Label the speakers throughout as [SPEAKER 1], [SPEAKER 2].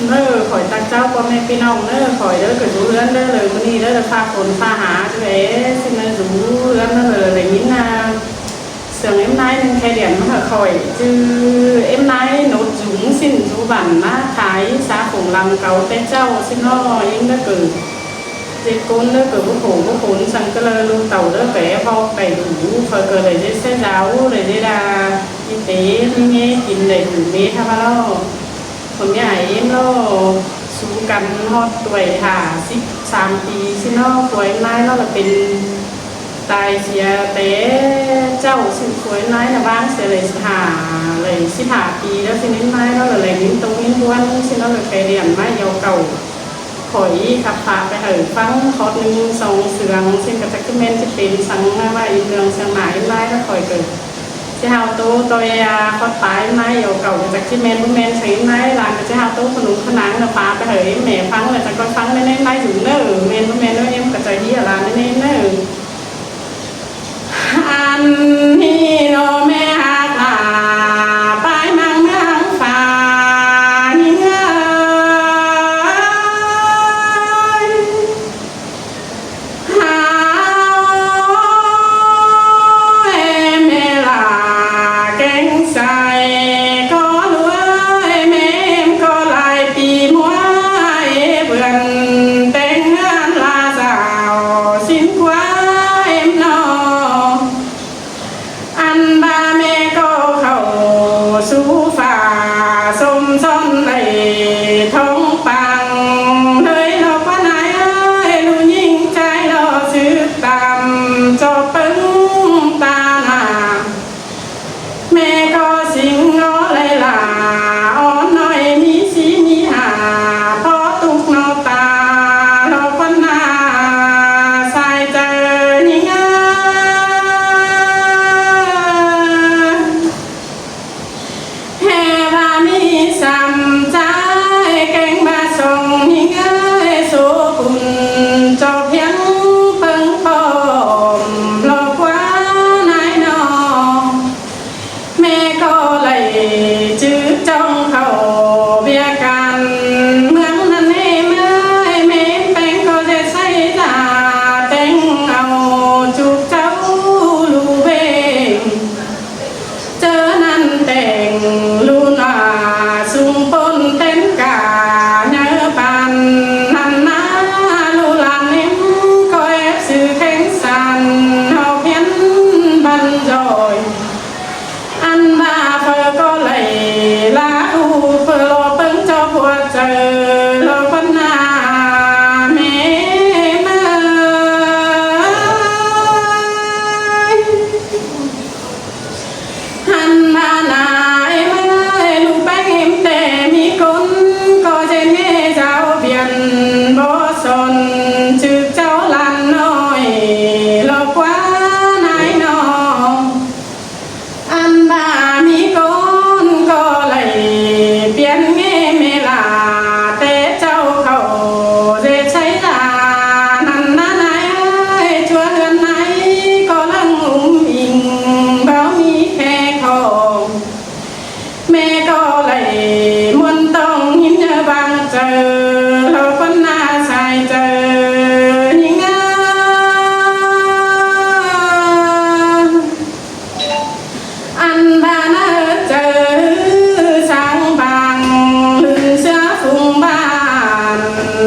[SPEAKER 1] เน้อข่อยตักเจ้าพ่อแม่พี่น้องเน้อข่อยเด้อเกิดรู้เรื่องเด้อเลยวันนี้เด้อจะพาคนพาหาจะไปซึ่งเน้อรู้เรื่องเด้อเลยอะไรยิ้มนาเสียงเอ็มไนท์นึงแค่เดียนมาเถอะข่อยจื้อเอ็มไนท์โนดจุ๋งสิ้นจูบันมาขายสาของลำเก่าแต่เจ้าสิ้นน้อยยิ่งเด้อเกิดเจ็ดก้นเด้อเกิดผู้โขนสั่งก็เลยลูกเต่าเด้อแปะพอไปดูข่อยเกิดเลยได้เส้นดาวเลยได้ดาอีเต้ที่เงี้ยกินเลยถึงเมทามาล่อคนใหญ่เอ็มโลสู้กันฮอดตัวยค่ะ13 ปีซิโน่ตัวยนายเราเป็นตายเสียแต่เจ้าสิตัวยนายนะบ้างเสียเลย15 ปีแล้วสินิ้นไม้เราเลยนิ้นตรงนิ้นบ้วนซิโน่เลยไปเรียนไม้ยาวเก่าข่อยขับพาไปเหยฟังคอร์ด1 2เสืองซึ่งกับจักรเมนจะเป็นสังมาว่าอีเรื่องเสียงหมายไม้แล้วข่อยเกิดจะหาตัวยาคอดปลายไม้เก่าจากที่เมนบุเมนใช้ไม้ลานก็จะหาตู้ขนมขนังนะปลาไปเหยแม่ฟังเลยจากก็ฟังในไม้ถึงเนอเมนบุเมนเนอเอ็มกระจายที่ลานในเนออันนี้โนแม่หาตาไปมังเมืองฟ้านี่เงยหาเมลาแกงใส่ก็รวยแม่ก็ลายปีมัวเบื่อนแต่งงานลาสาวสิ้นกว่าเอ็มนออันบาแม่ก็เข้าสู่ฝ่าสมซ้อนในท้องปังเลยเราก็นายลูกยิ่งใจเราซื้อตามจบปึ้งตาหนาแม่ก็สิงงอเลยล่ะอ่อนน้อยมีสีมีหาพอตุกนอตาเราก็นาสายเจอยิ่งแห่บามีซ้ำใจแกงบาส่งยิ่งสุกุนจบเพียงเปิงปอมหลอกว่านายนอแม่ก็เลยจื้อจ้องเขาเบียกันเมืองนั้นให้เมื่อยแม่แป้งก็จะใส่ตาแต่งเอาจูบเจ้าลูเบงเจอนั้นแต่งลูนาสุงปนเต็มกาเนื้อปันนันนาลูลานเอ็มก็แอบสื่อแข็งสันเอาเพียนบรรจอยอันบาเฟอก็เลยลาอูเฟอรอเปิ้งเจ้าผัวเจอรอปัญหาแม่เมื่อยหันมาหน้าเอ็มเลยลูกแป้งเอ็มแต่มีคนก็จะเงี้ยเจ้าเบียนบ่สนจืดเจ้าลันน้อยหลอกว่านายน้อง อันบามีคนก็เลยเปลี่ยนเงเมลาแต่เจ้าเขาจะใช้ลานันนาไหนชัวเรือนไหนก็ลังอิงเบามีแค่ของแม่ก็เลยมวนต้องยิ้มเยอะบางเจอเราคนหน้าชายเจอยิ่งอันบานาเจอสางบางลือเสื้อฟุงบ้าน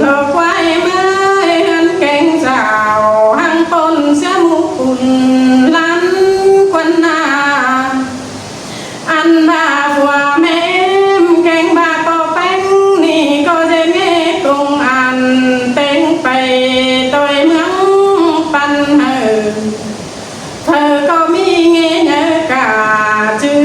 [SPEAKER 1] หลอกไว้เมื่อยหันแกงสาวหังปนเสื้อมุกุลลันควันนาอันบาฟัวแม่แกงบาปอแป้งนี่ก็จะเงี้ยกงอันเต็งไปต่อยเมืองปันเธอก็มีเงี้ยกาจื้อ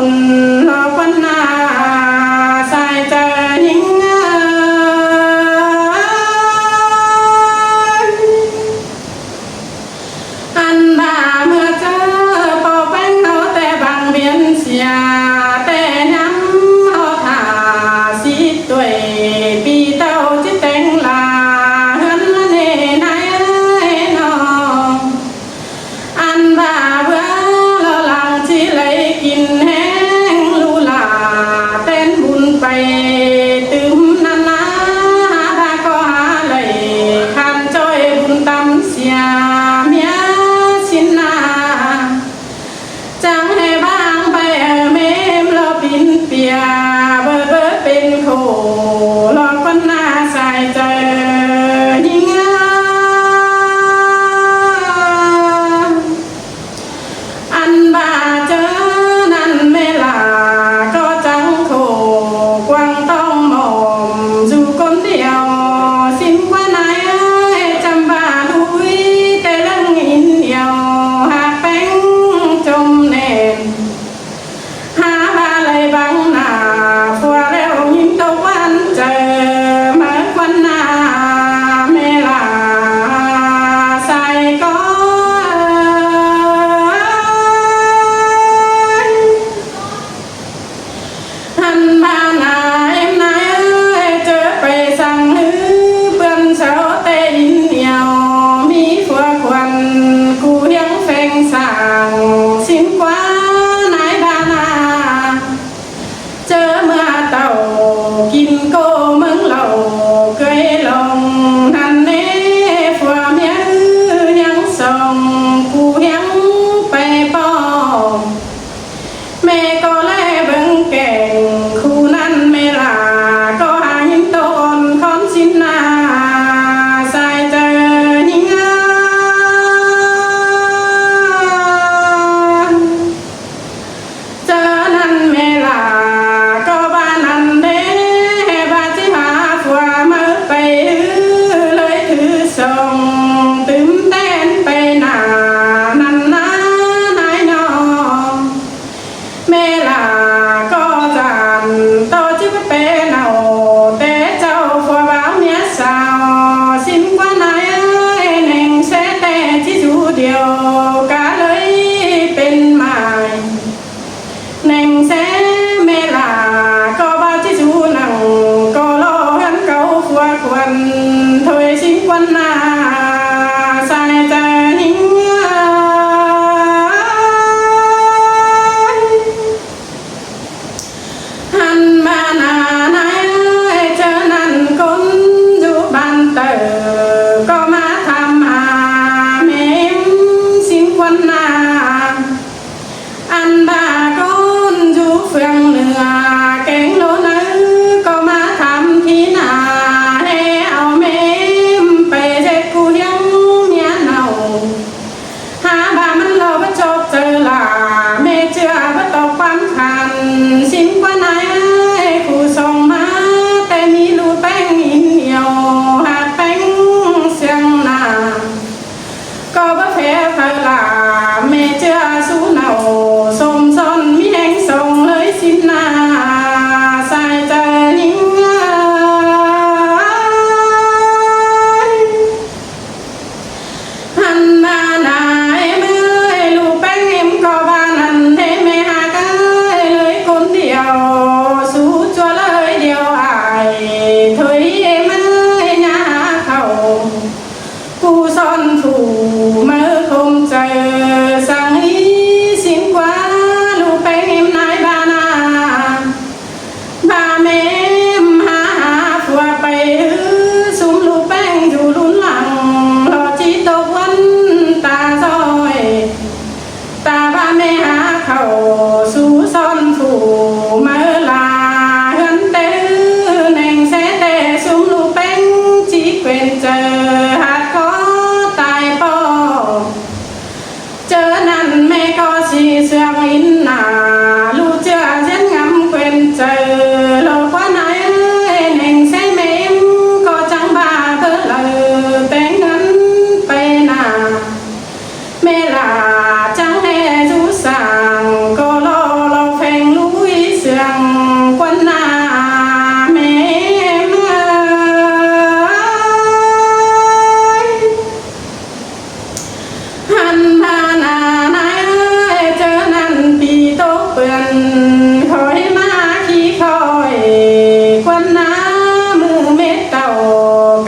[SPEAKER 1] นรอวันนาสายใจยิ่งอันบาเมื่อเจอปอแป้งเขาแต่บางเบียนเสียแต่ย้ำเขาถ่าสิตัวปีเต้าจิตแต่งลาเฮือนละเนนายน้องอันบาเบื่อเราหลังที่ไหลกินแห้งลูลาเต้นบุญไปตึมนานาหาก็หาเลยคันจ้อยบุญตำเสียเมียชินนาจังให้บ้างไปเมมเราปินเปียเบอเบอเป็นโครอคนหน้าใส่ใจยิ่งอันบาเจอนั้นเมลาก็จังโคกวางต้องมอมอยู่คนเดียวสิ้นกว่าไหนจำบาดุยแต่เรื่องอินเดียวหาแป้งจมแน่นหาบาเลยบังหน้าฟัวแล้วยิ้มตะวันเจอมาวันหน้าเมลาใส่ก็หันมาหน้าเอ็มนายเจอไปสั่งฮือเปื้อนเสาเตอินเดียวมีฟัวควันกูยังแฝงสั่งสิ้นกว่านายบานาเจอเมื่อเต่ากินโกมึงเหล่าเคยลงทันเน่ฟัวเมียยังส่งกูยังไปป้อมแม่ก็แลเบิ่งแก่งคู่นั้นเมลาก็หาหินโตนคอนสินนาใส่เจอยิ่งเจอนั้นเมลาก็บ้านนั้นเด้บาจิหาฟัวมาไปเลยถือส่งตึมเต้นไปหน้านันนานายน้องเมลาก็จันโตจิบเป็นเอาแต่เจ้าฟัวบ่าวเมียสาวสิ้นกว่าไหนแหน่งเสแต่ที่จูเดียวกะเลยเป็นหมายแหน่งเสเมลาก็บ่าวที่จูนังก็รอหันเก่าฟัวควันถอยสิ้นกว่าหน้าใส่ใจยิ่งหันมาหน้านายเจอนั่นคนอยู่บ้านเตอก็มาทำหาเมมสิ้นกว่าหน้าอันบาคนอยู่เฟืองเหนือแกงโลนึก็มาทำที่นาให้เอาเมมไปเช็ด คอยมาขี้คอยควันน้ำมือเม็ดเต่า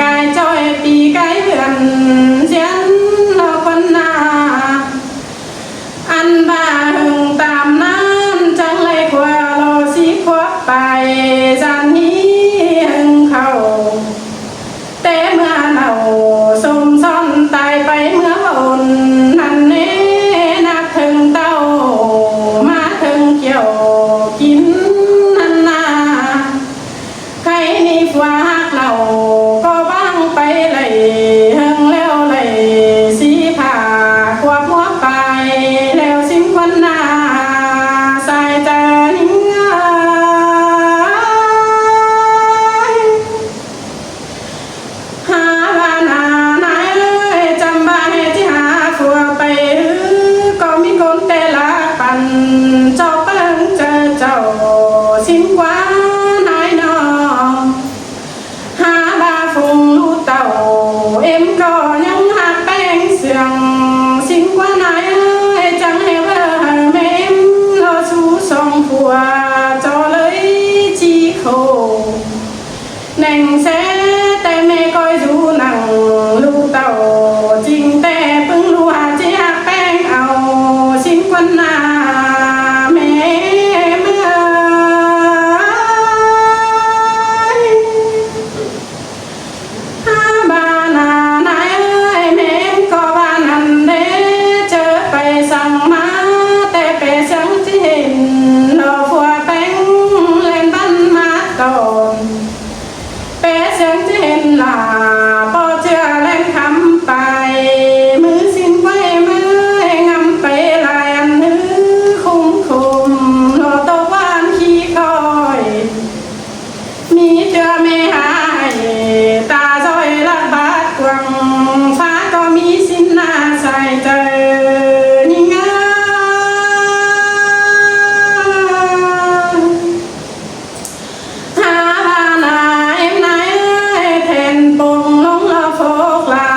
[SPEAKER 1] กายจอยปีกายเหือนเสียนรอควันนาอันบ้าหึงตามน้ำจังเลยขวารอสีขวบไปจันนี้หึงเขาแต่เมื่อเราสมซ่อนตายไปเมื่ออนนั่นเน่นักถึงเต้ามาถึงเกี่ยวกินนั่นนาใครนี่ฟ้าเราก็บ้างไปเลยหึงแล้วเลยสีผ่าขวบหัวไปแล้วสิ้นควันนาสายใจนิ่งหาบ้านหาไหนเลยจำบ้านที่หาฟัวไปก็มีคนแต่ละปันเจ้าเปิ้งเจอเจ้าสิ้นกว่าน้อยนอหาบาฟงลูเต่าเอ็มก็ยังหักแป้งเสียงสิ้นกว่าน้อยจังให้เบอร์เมมรอชูสองผัวจอเลยจีโคแหน่งแซ่แต่แม่ก็อยู่นั่งลูกเต่าจริงแต่เพิ่งรู้ว่าจะอยากแป้งเอาสิ้นกว่านาแม่เมื่อหาบ้านนาไหนแม่ก็บ้านนั้นเด้เจอไปสั่งมาแต่ไปสั่งที่เห็นรอผัวแป้งเล่นบ้านมาก่อนเป๊ะเสียงที่เห็นหล่าพอเชื่อเล่นคำไปมือสิ้นไว้มืองำไปลายอันนึกคุ้มรอตะวันขี้คอยมีเจอไม่หายตาจอยละบาดกวังฟ้าก็มีสิ้นหน้าใส่เจอยิ่งงาหาบ้านนาเอ็มไหนแทนปงลงละโฟกลา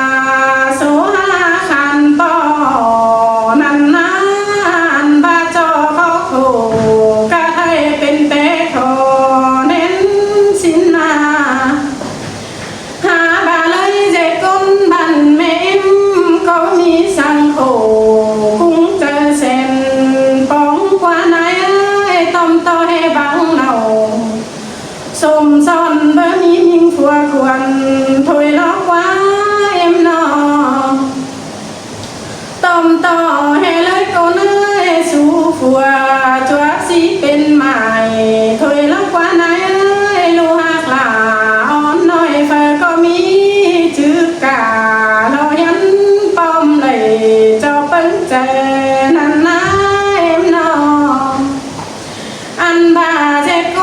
[SPEAKER 1] โซหาคันปอนันนานบาจอก็โคกะให้เป็นเตะโคเน้นสินนาหาบ้านเลยเจก้นบันเมมก็มีสังโคกุ้งเจอเส้นปองกว่าไหนต้มต่อให้บังเนาสมซ่อนเบอร์มีมิงฟัวควรถอยล็อกว่าเอ็มนอต้มต่อให้เลยก็เนยสู่ฟัวจวบสีเป็นใหม่ถอยล็อกว่าไหนลูหักลาอ่อนน้อยเฟอก็มีจืดกาเรายันป้อมเลยเจ้าเปิ้งเจอนั่นนะเอ็มนออันบาเจ็ดค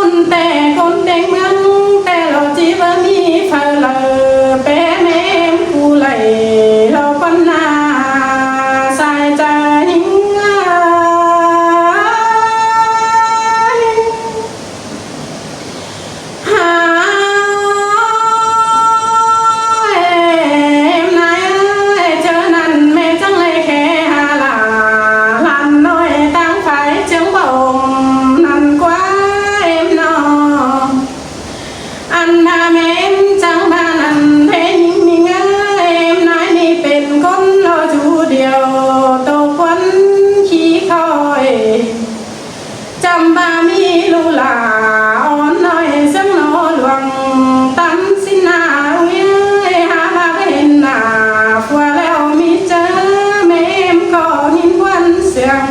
[SPEAKER 1] นแต่คนเต็งเมืองแต่เราจีบมีเฟอเลอเป๊ะเมมกูไหลเราปันนาสายใจยิ่งหาเอ็มนายเจอนั่นแม่จังเลยแค่หาลาลันน้อยตั้งไฟเจียงบ่มนั่นกว่าเอ็มนออันนาแม่มจังบ้านอันเทยิ่งมีเงยเอ็มนายนี่เป็นคนรอจูเดียวโตควันขี้คอยจำบามีลูลาอ่อนน้อยสังนอหลวงตั้มสินาเวียหาบาเห็นหน้าฟัวแล้วมีเจอแม่มก็ยินวันเสียง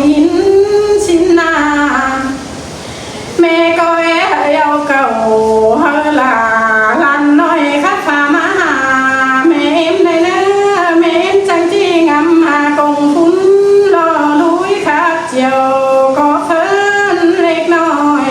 [SPEAKER 1] ยินสินาแม่ก็เอาเก่าเฮลาลันน้อยคัดฟ้ามาหาแม่เอ็มได้เนื้อแม่เอ็มจังจีงำหากงคุ้นรอลุยคักเจียวก็เฟินเล็กน้อย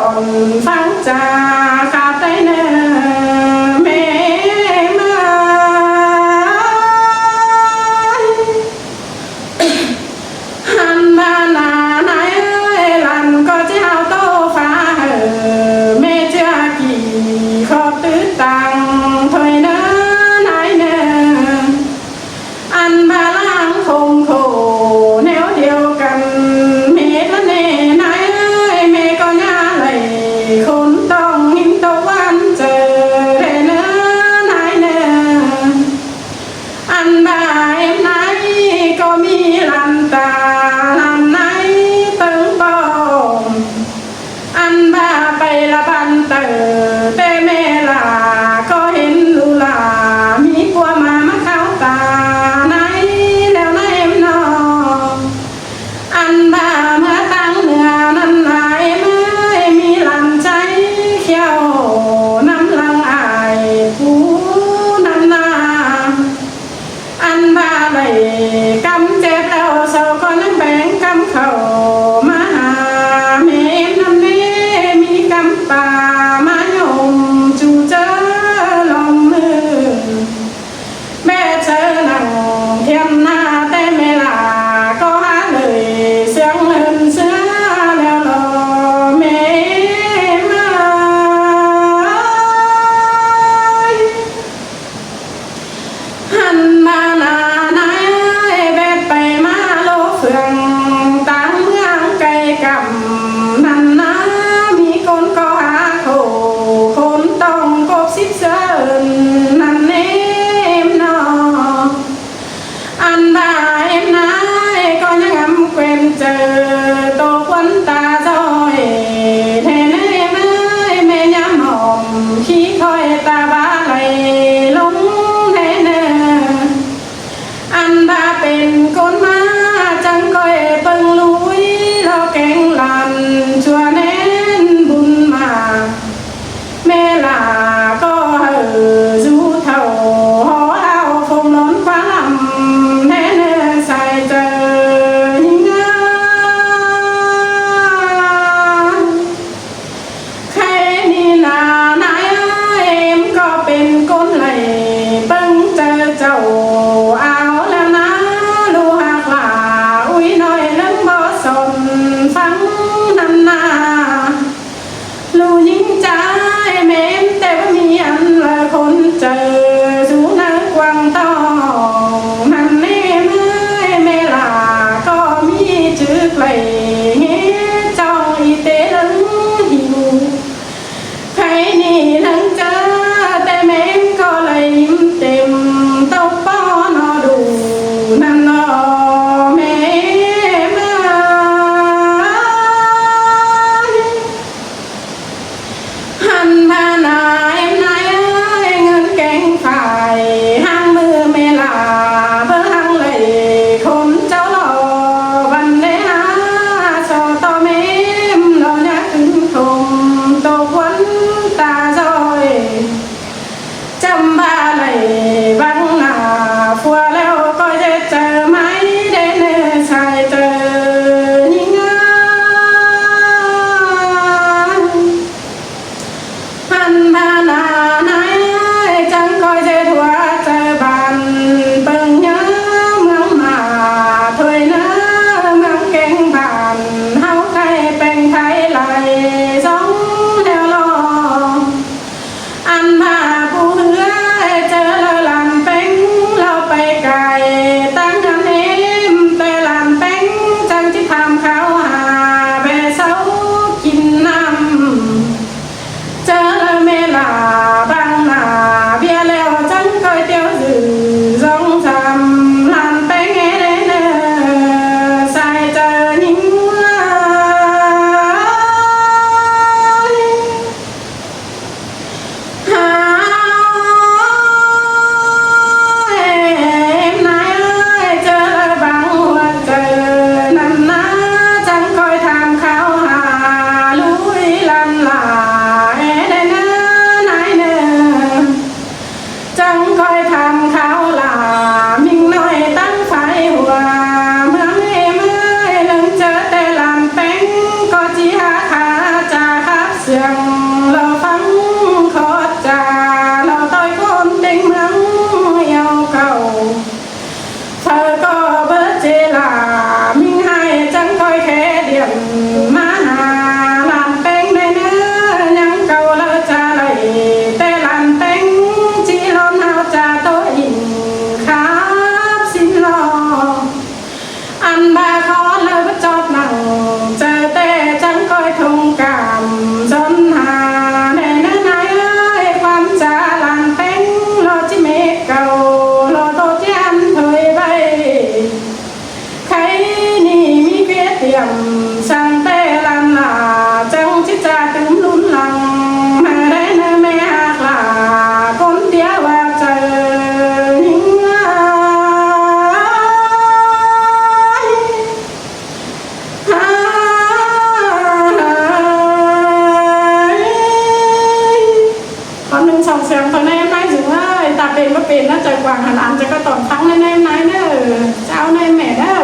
[SPEAKER 1] อนฟังจาขาดได้เนอแม่มาหันมาหน้าไหนลันก็เจ้าโตฟ้าแม่เจ้ากี่ขอบตื้อตังถอยเนอไหนเนออันบาลางคงโคแนวเดียวกันเมตละเน่ไหนเมก็ย่าไหลคนต้องหินตะวันเจอเรเนอไหนเนออันบาเอ็มไหนก็มีลันตาลันไหนตึงปอมอันบาไปละบันเตอแต่เมลาก็เห็นลูลามีกัวมาเข้าตาไหนแล้วไหนนออันบาเมื่อตั้งเนื้อนั้นไหนไม่มีลันใจเขียวน้ำลังอายผู้น้ำนาอันบาเลยกำเจ็บแล้วเศร้าก็นั่งแบ่งกำเขามาหาเมมน้ำเน่มีกำป่ามายมจูเจอลองมือแม่เจอหนังเทียมหน้าแต่ไม่ลาก็หาเลยเสียงเลินเสือแล้วรอแม่มาหันมาหน้าไหนแบดไปมาโลเฟืองต่างเมืองไกลกำนั่นนะมีคนก็หาค เสียงคนในem nay dùm ơi ta bên có bên nó trời quảng hẳn ăn cho có tổng thắng lên em nay nữa cháu này mẹ đó